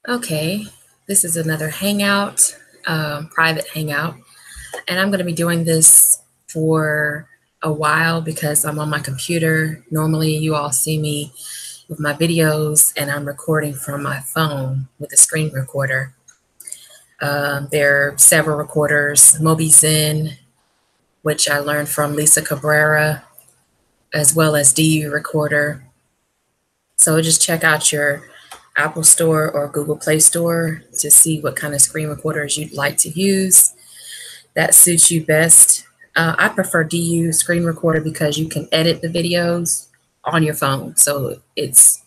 Okay, this is another hangout, private hangout, and I'm going to be doing this for a while because I'm on my computer. Normally, you all see me with my videos, and I'm recording from my phone with a screen recorder. There are several recorders, MobiZen, which I learned from Lisa Cabrera, as well as DU Recorder. So just check out your Apple Store or Google Play Store to see what kind of screen recorders you'd like to use that suits you best. I prefer DU screen recorder because you can edit the videos on your phone, so it's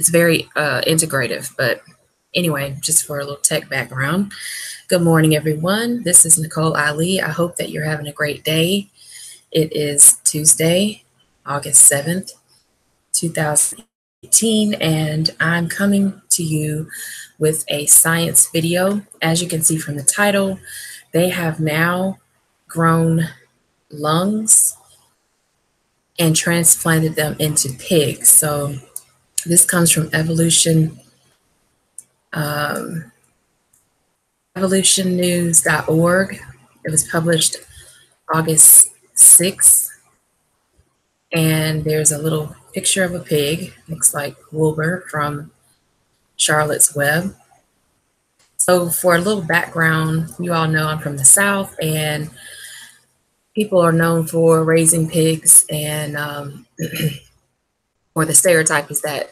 very integrative. But anyway, just for a little tech background. Good morning, everyone. This is Nicole Ali. I hope that you're having a great day. It is Tuesday, August 7th, 2018, and I'm coming to you with a science video. As you can see from the title, they have now grown lungs and transplanted them into pigs. So this comes from evolutionnews.org. It was published August 6th, and there's a little picture of a pig. Looks like Wilbur from Charlotte's Web. So for a little background, you all know I'm from the South, and people are known for raising pigs, and or the stereotype is that,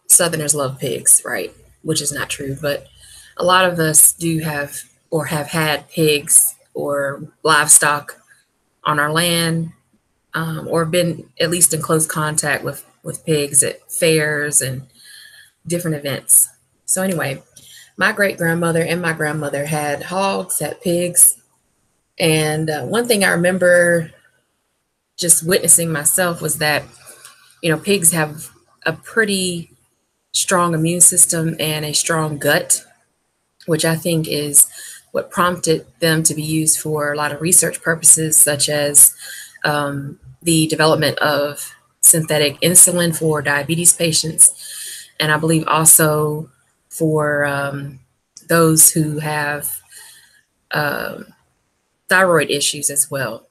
Southerners love pigs, right? Which is not true, but a lot of us do have or have had pigs or livestock on our land, or been at least in close contact with pigs at fairs and different events. So anyway, my great-grandmother and my grandmother had hogs, had pigs, and one thing I remember just witnessing myself was that, pigs have a pretty strong immune system and a strong gut, which I think is what prompted them to be used for a lot of research purposes, such as the development of synthetic insulin for diabetes patients. And I believe also for those who have thyroid issues as well.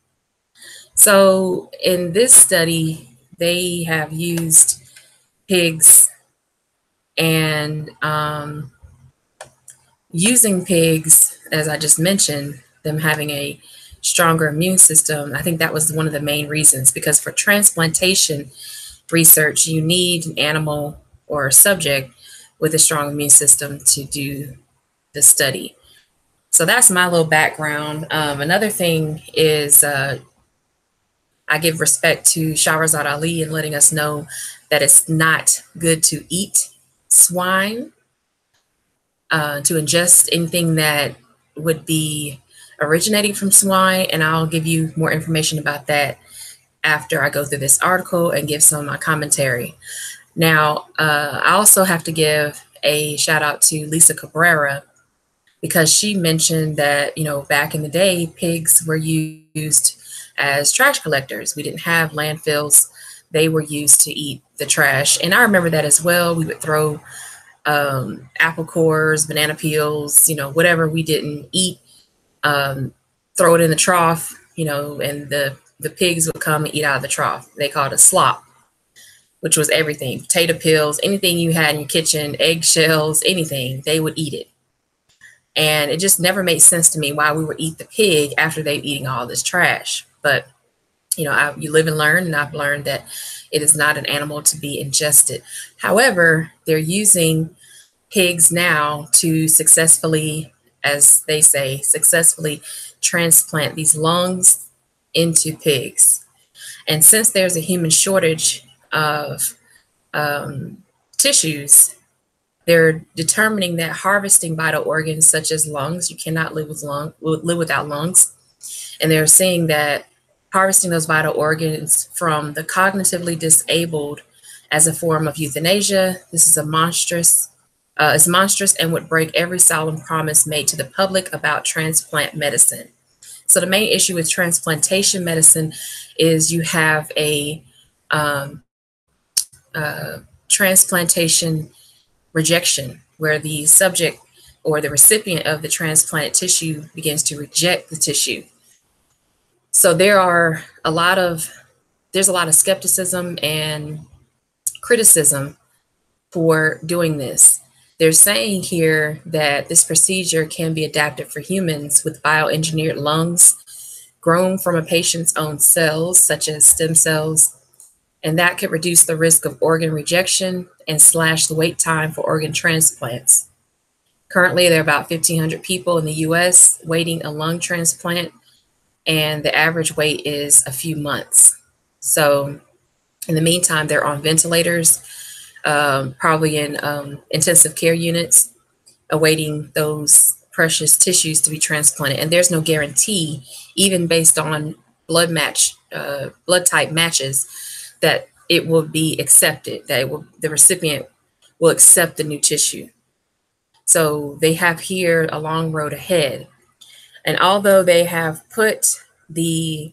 So in this study, they have used pigs, and using pigs, as I just mentioned, them having a stronger immune system, I think that was one of the main reasons, because for transplantation research, you need an animal or a subject with a strong immune system to do the study. So that's my little background. Another thing is I give respect to Shahrazad Ali in letting us know that it's not good to eat swine, to ingest anything that would be originating from swine. And I'll give you more information about that after I go through this article and give some of my commentary. Now, I also have to give a shout out to Lisa Cabrera, because she mentioned that, back in the day, pigs were used as trash collectors. We didn't have landfills. They were used to eat the trash. And I remember that as well. We would throw apple cores, banana peels, whatever we didn't eat, throw it in the trough, and the pigs would come and eat out of the trough. They called it slop, which was everything: potato peels, anything you had in your kitchen, eggshells, anything, they would eat it. And it just never made sense to me why we would eat the pig after they're eating all this trash. But, you live and learn, and I've learned that it is not an animal to be ingested. However, they're using pigs now to successfully, as they say, successfully transplant these lungs into pigs. And since there's a human shortage of tissues, they're determining that harvesting vital organs such as lungs — you cannot live without lungs — and they're saying that harvesting those vital organs from the cognitively disabled as a form of euthanasia. This is it's monstrous and would break every solemn promise made to the public about transplant medicine. So the main issue with transplantation medicine is you have a transplantation rejection where the subject or the recipient of the transplanted tissue begins to reject the tissue. So there's a lot of skepticism and criticism for doing this. They're saying here that this procedure can be adapted for humans with bioengineered lungs grown from a patient's own cells, such as stem cells, and that could reduce the risk of organ rejection and slash the wait time for organ transplants. Currently, there are about 1,500 people in the US waiting a lung transplant, and the average wait is a few months. So, in the meantime, they're on ventilators, probably in intensive care units, awaiting those precious tissues to be transplanted. And there's no guarantee, even based on blood type matches, that it will be accepted, the recipient will accept the new tissue. So they have here a long road ahead. And although they have they've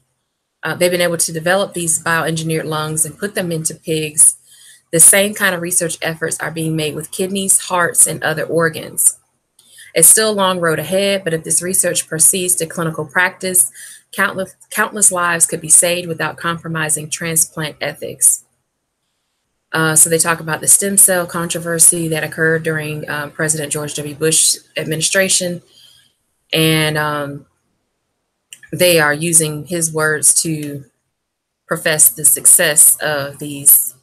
been able to develop these bioengineered lungs and put them into pigs, the same kind of research efforts are being made with kidneys, hearts, and other organs. It's still a long road ahead, but if this research proceeds to clinical practice, countless lives could be saved without compromising transplant ethics. So they talk about the stem cell controversy that occurred during President George W. Bush administration, and they are using his words to profess the success of these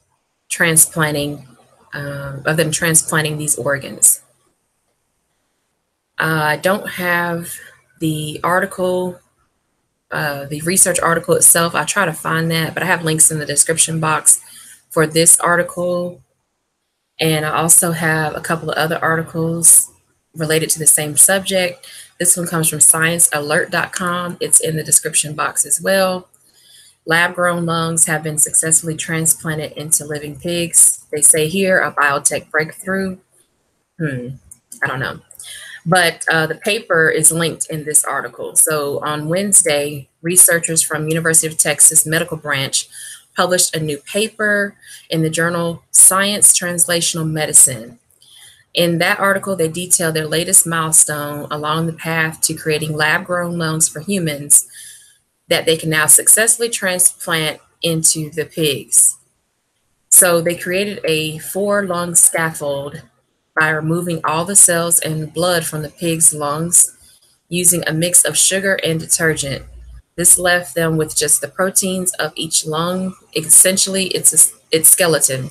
of them transplanting these organs. I don't have the article, the research article itself. I try to find that, but I have links in the description box for this article. And I also have a couple of other articles related to the same subject. This one comes from sciencealert.com. It's in the description box as well. Lab-grown lungs have been successfully transplanted into living pigs. They say here a biotech breakthrough. I don't know. But the paper is linked in this article. So on Wednesday, researchers from University of Texas Medical Branch published a new paper in the journal Science Translational Medicine. In that article, they detail their latest milestone along the path to creating lab-grown lungs for humans that they can now successfully transplant into the pigs. So they created a 4-lung scaffold by removing all the cells and blood from the pig's lungs using a mix of sugar and detergent. This left them with just the proteins of each lung, essentially its skeleton.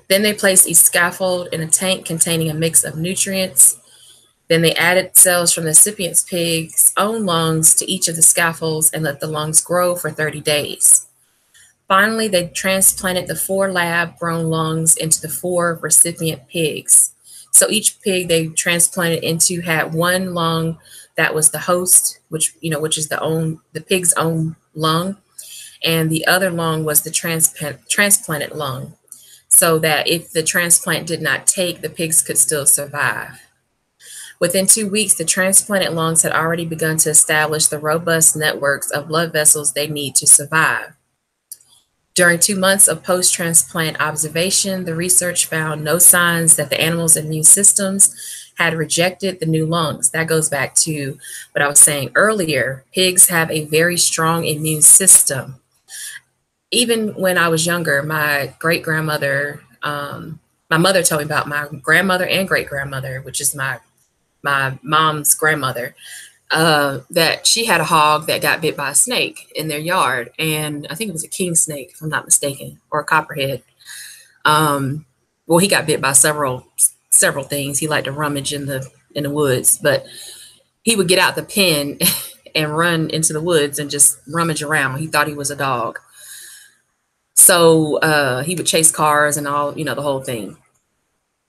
Then they placed each scaffold in a tank containing a mix of nutrients. Then they added cells from the recipient's pig's own lungs to each of the scaffolds and let the lungs grow for 30 days. Finally, they transplanted the 4 lab-grown lungs into the 4 recipient pigs. So each pig they transplanted into had 1 lung that was the host, which is the pig's own lung, and the other lung was the transplanted lung, so that if the transplant did not take, the pigs could still survive. Within 2 weeks, the transplanted lungs had already begun to establish the robust networks of blood vessels they need to survive. During 2 months of post-transplant observation, the research found no signs that the animal's immune systems had rejected the new lungs. That goes back to what I was saying earlier. Pigs have a very strong immune system. Even when I was younger, my great-grandmother, my mother told me about my grandmother and great-grandmother, which is my mom's grandmother, that she had a hog that got bit by a snake in their yard. And I think it was a king snake, if I'm not mistaken, or a copperhead. Well, he got bit by several things. He liked to rummage in the woods, but he would get out the pen and run into the woods and just rummage around. He thought he was a dog. So he would chase cars and all, the whole thing.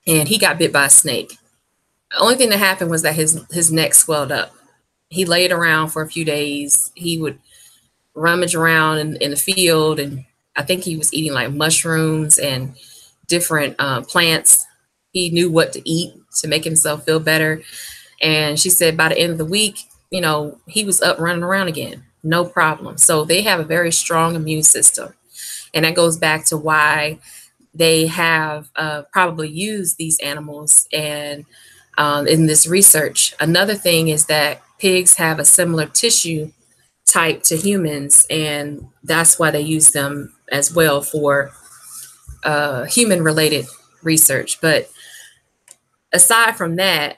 And he got bit by a snake. The only thing that happened was that his neck swelled up. He laid around for a few days. He would rummage around in the field, and I think he was eating like mushrooms and different plants. He knew what to eat to make himself feel better. And she said by the end of the week, he was up running around again, no problem. So they have a very strong immune system. And that goes back to why they have probably used these animals and in this research. Another thing is that pigs have a similar tissue type to humans, and that's why they use them as well for human related research. But aside from that,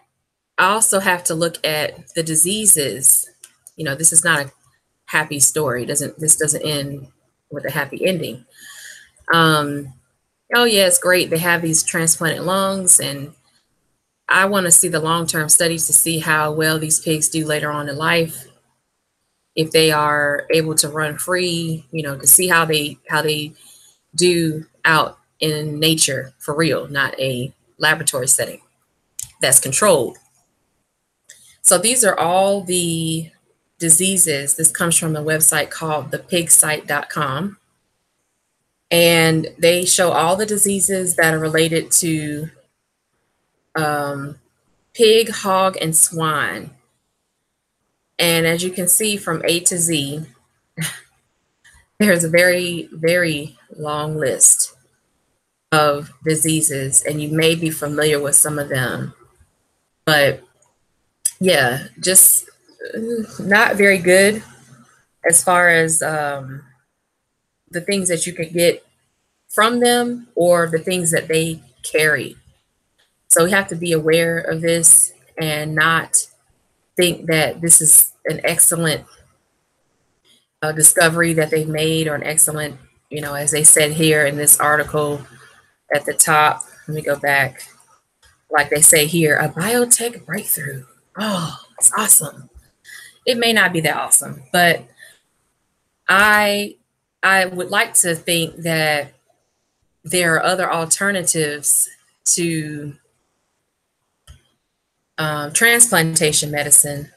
I also have to look at the diseases. You know, this is not a happy story. This doesn't end with a happy ending. Um, oh yeah, it's great. They have these transplanted lungs, and I want to see the long-term studies to see how well these pigs do later on in life. If they are able to run free, you know, to see how they do out in nature for real, not a laboratory setting that's controlled. So these are all the diseases. This comes from a website called thepigsite.com. And they show all the diseases that are related to um, pig, hog, and swine. And as you can see from A to Z, there's a very, very long list of diseases, and you may be familiar with some of them. But yeah, just not very good as far as the things that you could get from them or the things that they carry. So we have to be aware of this and not think that this is an excellent discovery that they've made, or an excellent, you know, as they said here in this article at the top. Let me go back. Like they say here, a biotech breakthrough. Oh, it's awesome. It may not be that awesome, but I I would like to think that there are other alternatives to transplantation medicine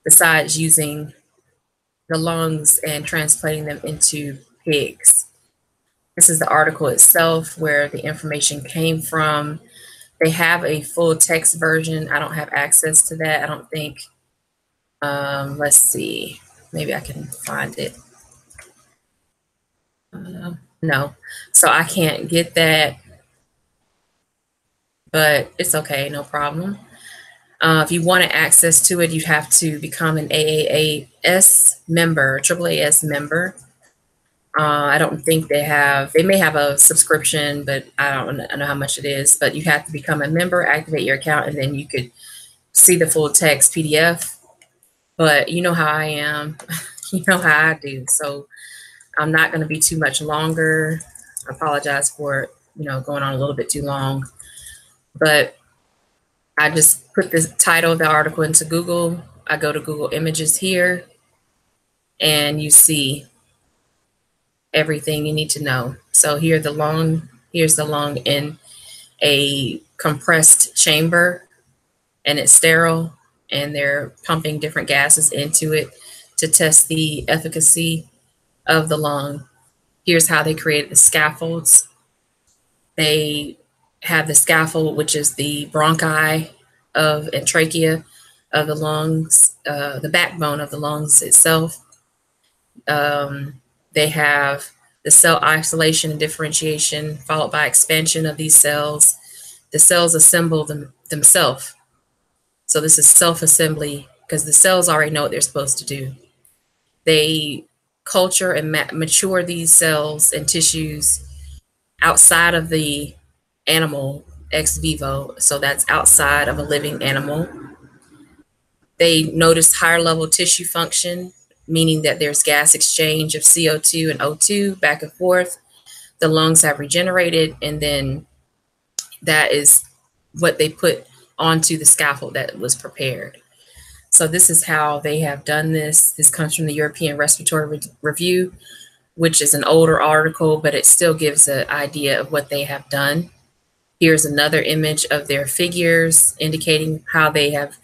besides using the lungs and transplanting them into pigs. This is the article itself where the information came from. They have a full text version. I don't have access to that, I don't think. Let's see. Maybe I can find it. No. So I can't get that, but it's okay, no problem. If you want access to it, you have to become an AAAS member, AAAS member. I don't think they may have a subscription, but I don't know how much it is. But you have to become a member, activate your account, and then you could see the full text PDF. But you know how I am, you know how I do. So I'm not going to be too much longer. I apologize for, you know, going on a little bit too long. But I just put the title of the article into Google. I go to Google Images here, and you see everything you need to know. So here's the lung in a compressed chamber, and it's sterile, and they're pumping different gases into it to test the efficacy of the lung. Here's how they created the scaffolds. They have the scaffold, which is the bronchi of and trachea of the lungs, the backbone of the lungs itself. They have the cell isolation and differentiation, followed by expansion of these cells. The cells assemble themselves. So this is self-assembly because the cells already know what they're supposed to do. They culture and mature these cells and tissues outside of the animal ex vivo. So that's outside of a living animal. They notice higher level tissue function, meaning that there's gas exchange of CO2 and O2 back and forth. The lungs have regenerated, and then that is what they put onto the scaffold that was prepared. So this is how they have done this. This comes from the European Respiratory Review, which is an older article, but it still gives an idea of what they have done. Here's another image of their figures indicating how they have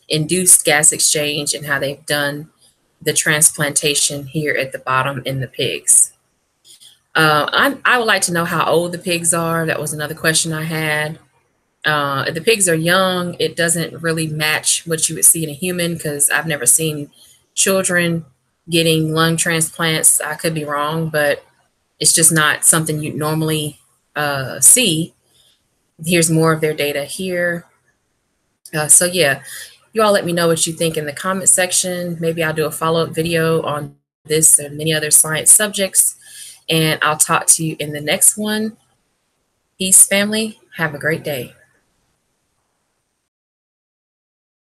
induced gas exchange and how they've done the transplantation here at the bottom in the pigs. I would like to know how old the pigs are. That was another question I had. If the pigs are young, it doesn't really match what you would see in a human because I've never seen children getting lung transplants. I could be wrong, but it's just not something you normally see. Here's more of their data here. So yeah, you all let me know what you think in the comment section. Maybe I'll do a follow-up video on this and many other science subjects. And I'll talk to you in the next one. Peace, family. Have a great day.